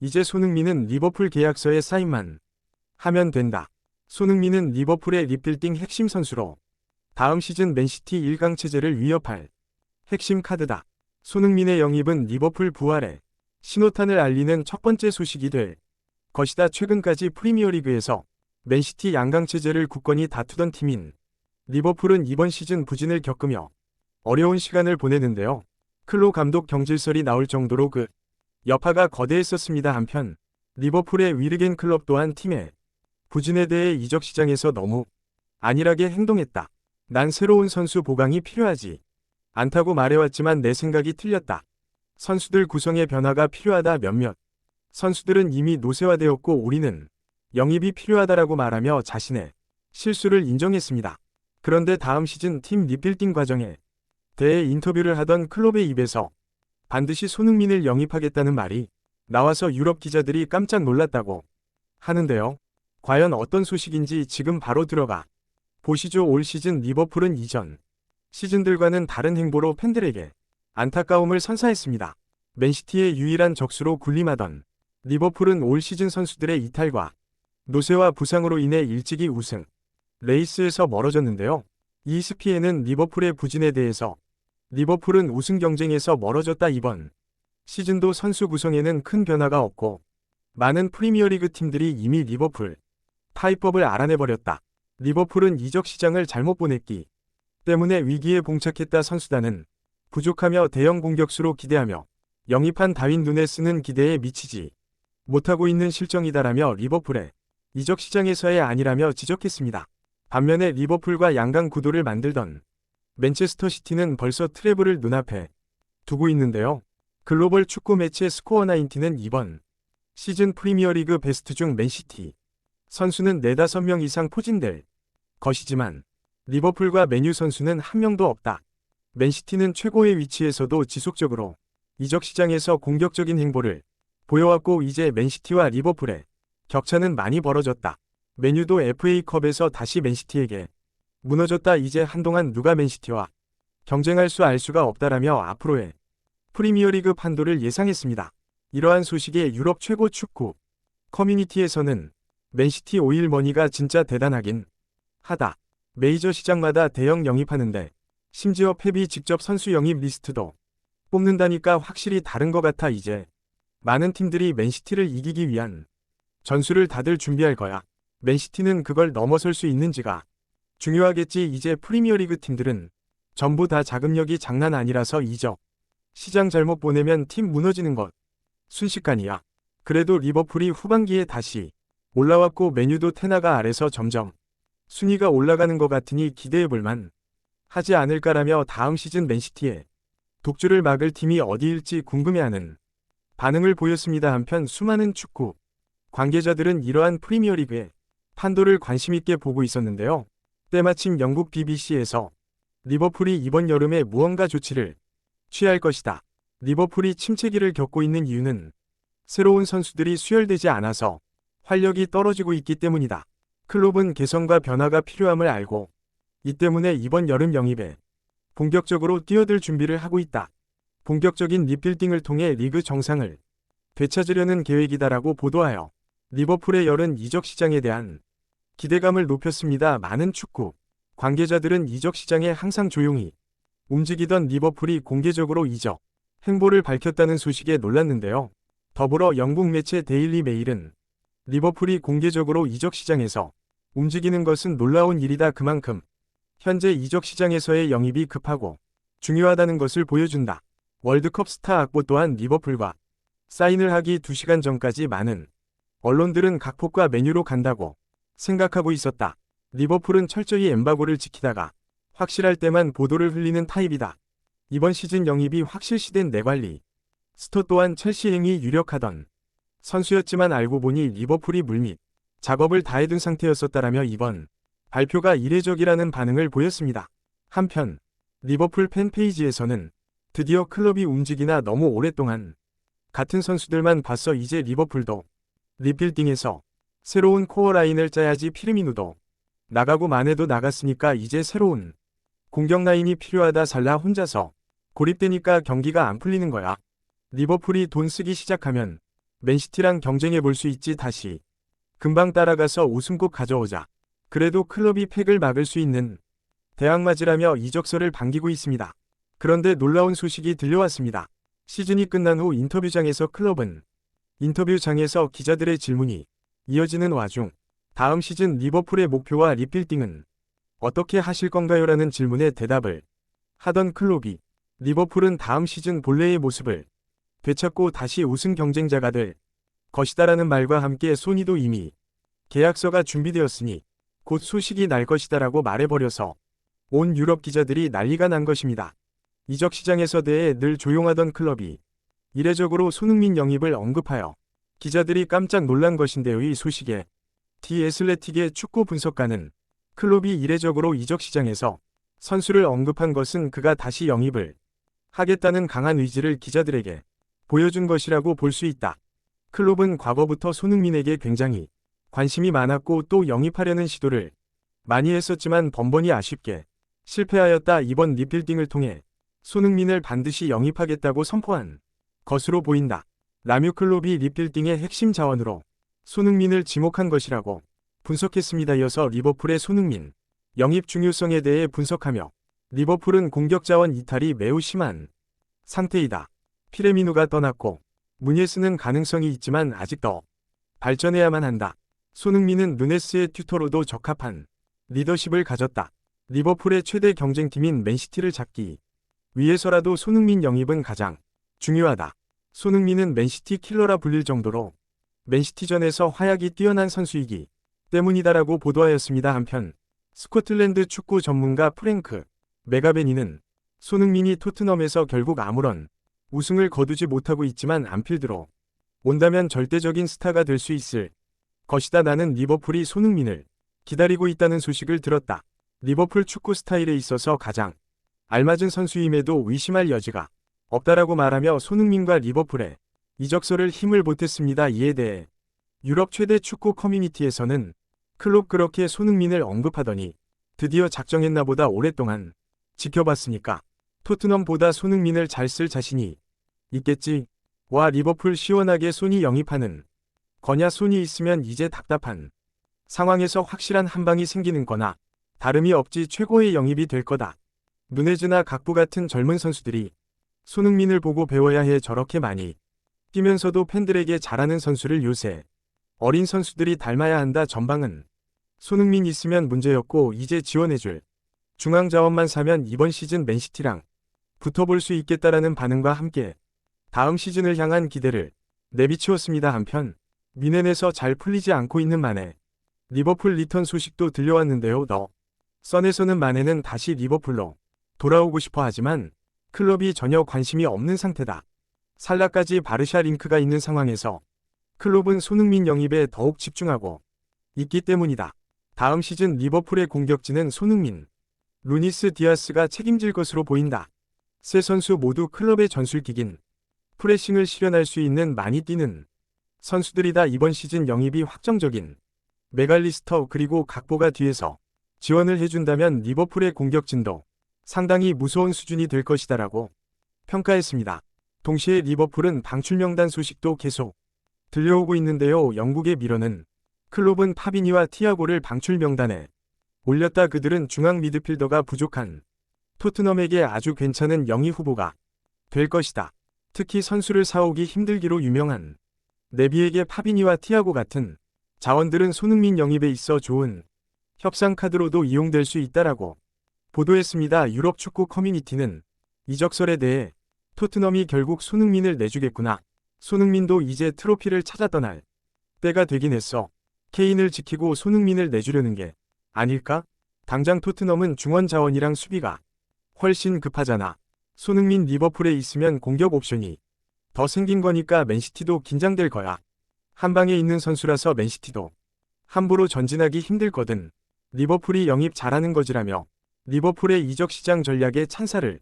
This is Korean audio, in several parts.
이제 손흥민은 리버풀 계약서에 사인만 하면 된다. 손흥민은 리버풀의 리빌딩 핵심 선수로 다음 시즌 맨시티 1강 체제를 위협할 핵심 카드다. 손흥민의 영입은 리버풀 부활의 신호탄을 알리는 첫 번째 소식이 될 것이다. 최근까지 프리미어리그에서 맨시티 양강 체제를 굳건히 다투던 팀인 리버풀은 이번 시즌 부진을 겪으며 어려운 시간을 보내는데요. 클로 감독 경질설이 나올 정도로 그 여파가 거대했었습니다. 한편 리버풀의 위르겐 클럽 또한 팀의 부진에 대해 이적 시장에서 너무 안일하게 행동했다. 난 새로운 선수 보강이 필요하지 않다고 말해왔지만 내 생각이 틀렸다. 선수들 구성의 변화가 필요하다. 몇몇 선수들은 이미 노쇠화되었고 우리는 영입이 필요하다라고 말하며 자신의 실수를 인정했습니다. 그런데 다음 시즌 팀 리빌딩 과정에 대해 인터뷰를 하던 클롭의 입에서 반드시 손흥민을 영입하겠다는 말이 나와서 유럽 기자들이 깜짝 놀랐다고 하는데요. 과연 어떤 소식인지 지금 바로 들어가 보시죠. 올 시즌 리버풀은 이전 시즌들과는 다른 행보로 팬들에게 안타까움을 선사했습니다. 맨시티의 유일한 적수로 군림하던 리버풀은 올 시즌 선수들의 이탈과 노쇠와 부상으로 인해 일찍이 우승 레이스에서 멀어졌는데요. ESPN은 리버풀의 부진에 대해서 리버풀은 우승 경쟁에서 멀어졌다. 이번 시즌도 선수 구성에는 큰 변화가 없고 많은 프리미어리그 팀들이 이미 리버풀 타입법을 알아내버렸다. 리버풀은 이적 시장을 잘못 보냈기 때문에 위기에 봉착했다. 선수단은 부족하며 대형 공격수로 기대하며 영입한 다윈 누네스는 기대에 미치지 못하고 있는 실정이다라며 리버풀의 이적 시장에서의 아니라며 지적했습니다. 반면에 리버풀과 양강 구도를 만들던 맨체스터 시티는 벌써 트래블을 눈앞에 두고 있는데요. 글로벌 축구 매체 스코어 90는 이번 시즌 프리미어리그 베스트 중 맨시티 선수는 4-5명 이상 포진될 것이지만 리버풀과 맨유 선수는 한 명도 없다. 맨시티는 최고의 위치에서도 지속적으로 이적 시장에서 공격적인 행보를 보여왔고 이제 맨시티와 리버풀의 격차는 많이 벌어졌다. 맨유도 FA컵에서 다시 맨시티에게 무너졌다. 이제 한동안 누가 맨시티와 경쟁할 수 알 수가 없다라며 앞으로의 프리미어리그 판도를 예상했습니다. 이러한 소식에 유럽 최고 축구 커뮤니티에서는 맨시티 오일머니가 진짜 대단하긴 하다. 메이저 시장마다 대형 영입하는데 심지어 펩이 직접 선수 영입 리스트도 뽑는다니까 확실히 다른 것 같아. 이제 많은 팀들이 맨시티를 이기기 위한 전술을 다들 준비할 거야. 맨시티는 그걸 넘어설 수 있는지가 중요하겠지. 이제 프리미어리그 팀들은 전부 다 자금력이 장난 아니라서 이적 시장 잘못 보내면 팀 무너지는 것 순식간이야. 그래도 리버풀이 후반기에 다시 올라왔고 맨유도 테나가 아래서 점점 순위가 올라가는 것 같으니 기대해볼만 하지 않을까라며 다음 시즌 맨시티의 독주를 막을 팀이 어디일지 궁금해하는 반응을 보였습니다. 한편 수많은 축구 관계자들은 이러한 프리미어리그의 판도를 관심있게 보고 있었는데요. 때마침 영국 BBC에서 리버풀이 이번 여름에 무언가 조치를 취할 것이다. 리버풀이 침체기를 겪고 있는 이유는 새로운 선수들이 수혈되지 않아서 활력이 떨어지고 있기 때문이다. 클롭은 개선과 변화가 필요함을 알고 이 때문에 이번 여름 영입에 본격적으로 뛰어들 준비를 하고 있다. 본격적인 리빌딩을 통해 리그 정상을 되찾으려는 계획이다라고 보도하여 리버풀의 열은 이적 시장에 대한 기대감을 높였습니다. 많은 축구 관계자들은 이적 시장에 항상 조용히 움직이던 리버풀이 공개적으로 이적 행보를 밝혔다는 소식에 놀랐는데요. 더불어 영국 매체 데일리 메일은 리버풀이 공개적으로 이적 시장에서 움직이는 것은 놀라운 일이다. 그만큼 현재 이적 시장에서의 영입이 급하고 중요하다는 것을 보여준다. 월드컵 스타 악보 또한 리버풀과 사인을 하기 2시간 전까지 많은 언론들은 각폭과 맨유로 간다고 생각하고 있었다. 리버풀은 철저히 엠바고를 지키다가 확실할 때만 보도를 흘리는 타입이다. 이번 시즌 영입이 확실시된 내관리 스토 또한 첼시행이 유력하던 선수였지만 알고 보니 리버풀이 물밑 작업을 다해둔 상태였었다라며 이번 발표가 이례적이라는 반응을 보였습니다. 한편 리버풀 팬페이지에서는 드디어 클럽이 움직이나 너무 오랫동안 같은 선수들만 봤어. 이제 리버풀도 리빌딩에서 새로운 코어 라인을 짜야지. 피르미누도 나가고 마네도 나갔으니까 이제 새로운 공격 라인이 필요하다. 살라 혼자서 고립되니까 경기가 안 풀리는 거야. 리버풀이 돈 쓰기 시작하면 맨시티랑 경쟁해 볼 수 있지 다시. 금방 따라가서 우승국 가져오자. 그래도 클럽이 팩을 막을 수 있는 대학 맞으라며 이적설을 반기고 있습니다. 그런데 놀라운 소식이 들려왔습니다. 시즌이 끝난 후 인터뷰장에서 클럽은 인터뷰장에서 기자들의 질문이 이어지는 와중 다음 시즌 리버풀의 목표와 리빌딩은 어떻게 하실 건가요? 라는 질문에 대답을 하던 클롭이 리버풀은 다음 시즌 본래의 모습을 되찾고 다시 우승 경쟁자가 될 것이다라는 말과 함께 소니도 이미 계약서가 준비되었으니 곧 소식이 날 것이다라고 말해버려서 온 유럽 기자들이 난리가 난 것입니다. 이적 시장에서 대해 늘 조용하던 클럽이 이례적으로 손흥민 영입을 언급하여 기자들이 깜짝 놀란 것인데요. 이 소식에 디 애슬레틱의 축구 분석가는 클롭이 이례적으로 이적 시장에서 선수를 언급한 것은 그가 다시 영입을 하겠다는 강한 의지를 기자들에게 보여준 것이라고 볼 수 있다. 클롭은 과거부터 손흥민에게 굉장히 관심이 많았고 또 영입하려는 시도를 많이 했었지만 번번이 아쉽게 실패하였다. 이번 리빌딩을 통해 손흥민을 반드시 영입하겠다고 선포한 것으로 보인다. 라뮤 클롭이 리빌딩의 핵심 자원으로 손흥민을 지목한 것이라고 분석했습니다. 이어서 리버풀의 손흥민 영입 중요성에 대해 분석하며 리버풀은 공격 자원 이탈이 매우 심한 상태이다. 피레미누가 떠났고 무니에스는 가능성이 있지만 아직 더 발전해야만 한다. 손흥민은 누네스의 튜터로도 적합한 리더십을 가졌다. 리버풀의 최대 경쟁팀인 맨시티를 잡기 위해서라도 손흥민 영입은 가장 중요하다. 손흥민은 맨시티 킬러라 불릴 정도로 맨시티전에서 활약이 뛰어난 선수이기 때문이다라고 보도하였습니다. 한편 스코틀랜드 축구 전문가 프랭크 메가베니는 손흥민이 토트넘에서 결국 아무런 우승을 거두지 못하고 있지만 안필드로 온다면 절대적인 스타가 될 수 있을 것이다. 나는 리버풀이 손흥민을 기다리고 있다는 소식을 들었다. 리버풀 축구 스타일에 있어서 가장 알맞은 선수임에도 의심할 여지가 없다라고 말하며 손흥민과 리버풀의 이적설을 힘을 보탰습니다. 이에 대해 유럽 최대 축구 커뮤니티에서는 클롭 그렇게 손흥민을 언급하더니 드디어 작정했나 보다 오랫동안 지켜봤으니까 토트넘보다 손흥민을 잘 쓸 자신이 있겠지. 와 리버풀 시원하게 손이 영입하는 거냐. 손이 있으면 이제 답답한 상황에서 확실한 한방이 생기는 거나 다름이 없지. 최고의 영입이 될 거다. 누네즈나 각부 같은 젊은 선수들이 손흥민을 보고 배워야 해. 저렇게 많이 뛰면서도 팬들에게 잘하는 선수를 요새 어린 선수들이 닮아야 한다. 전방은 손흥민 있으면 문제였고 이제 지원해줄 중앙 자원만 사면 이번 시즌 맨시티랑 붙어볼 수 있겠다라는 반응과 함께 다음 시즌을 향한 기대를 내비치웠습니다. 한편 미넨에서 잘 풀리지 않고 있는 마네 리버풀 리턴 소식도 들려왔는데요. 더 선에서는 마네는 다시 리버풀로 돌아오고 싶어 하지만 클럽이 전혀 관심이 없는 상태다. 살라까지 바르샤 링크가 있는 상황에서 클롭은 손흥민 영입에 더욱 집중하고 있기 때문이다. 다음 시즌 리버풀의 공격진은 손흥민, 루니스 디아스가 책임질 것으로 보인다. 세 선수 모두 클럽의 전술기긴 프레싱을 실현할 수 있는 많이 뛰는 선수들이다. 이번 시즌 영입이 확정적인 메갈리스터 그리고 각보가 뒤에서 지원을 해준다면 리버풀의 공격진도 상당히 무서운 수준이 될 것이다라고 평가했습니다. 동시에 리버풀은 방출 명단 소식도 계속 들려오고 있는데요. 영국의 미러는 클롭은 파비니와 티아고를 방출 명단에 올렸다. 그들은 중앙 미드필더가 부족한 토트넘에게 아주 괜찮은 영입 후보가 될 것이다. 특히 선수를 사오기 힘들기로 유명한 네비에게 파비니와 티아고 같은 자원들은 손흥민 영입에 있어 좋은 협상 카드로도 이용될 수 있다라고 보도했습니다. 유럽 축구 커뮤니티는 이적설에 대해 토트넘이 결국 손흥민을 내주겠구나. 손흥민도 이제 트로피를 찾아 떠날 때가 되긴 했어. 케인을 지키고 손흥민을 내주려는 게 아닐까? 당장 토트넘은 중원 자원이랑 수비가 훨씬 급하잖아. 손흥민 리버풀에 있으면 공격 옵션이 더 생긴 거니까 맨시티도 긴장될 거야. 한방에 있는 선수라서 맨시티도 함부로 전진하기 힘들거든. 리버풀이 영입 잘하는 거지라며 리버풀의 이적 시장 전략에 찬사를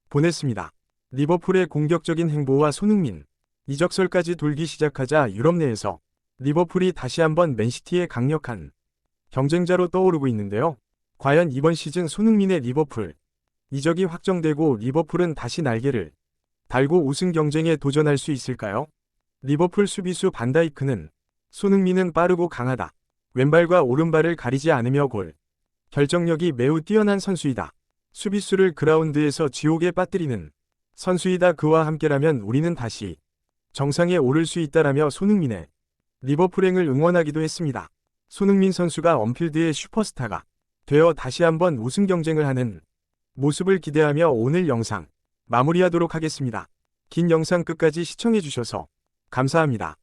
보냈습니다. 리버풀의 공격적인 행보와 손흥민 이적설까지 돌기 시작하자 유럽 내에서 리버풀이 다시 한번 맨시티의 강력한 경쟁자로 떠오르고 있는데요. 과연 이번 시즌 손흥민의 리버풀 이적이 확정되고 리버풀은 다시 날개를 달고 우승 경쟁에 도전할 수 있을까요? 리버풀 수비수 반다이크는 손흥민은 빠르고 강하다. 왼발과 오른발을 가리지 않으며 골. 결정력이 매우 뛰어난 선수이다. 수비수를 그라운드에서 지옥에 빠뜨리는 선수이다. 그와 함께라면 우리는 다시 정상에 오를 수 있다라며 손흥민의 리버풀행을 응원하기도 했습니다. 손흥민 선수가 언필드의 슈퍼스타가 되어 다시 한번 우승 경쟁을 하는 모습을 기대하며 오늘 영상 마무리하도록 하겠습니다. 긴 영상 끝까지 시청해주셔서 감사합니다.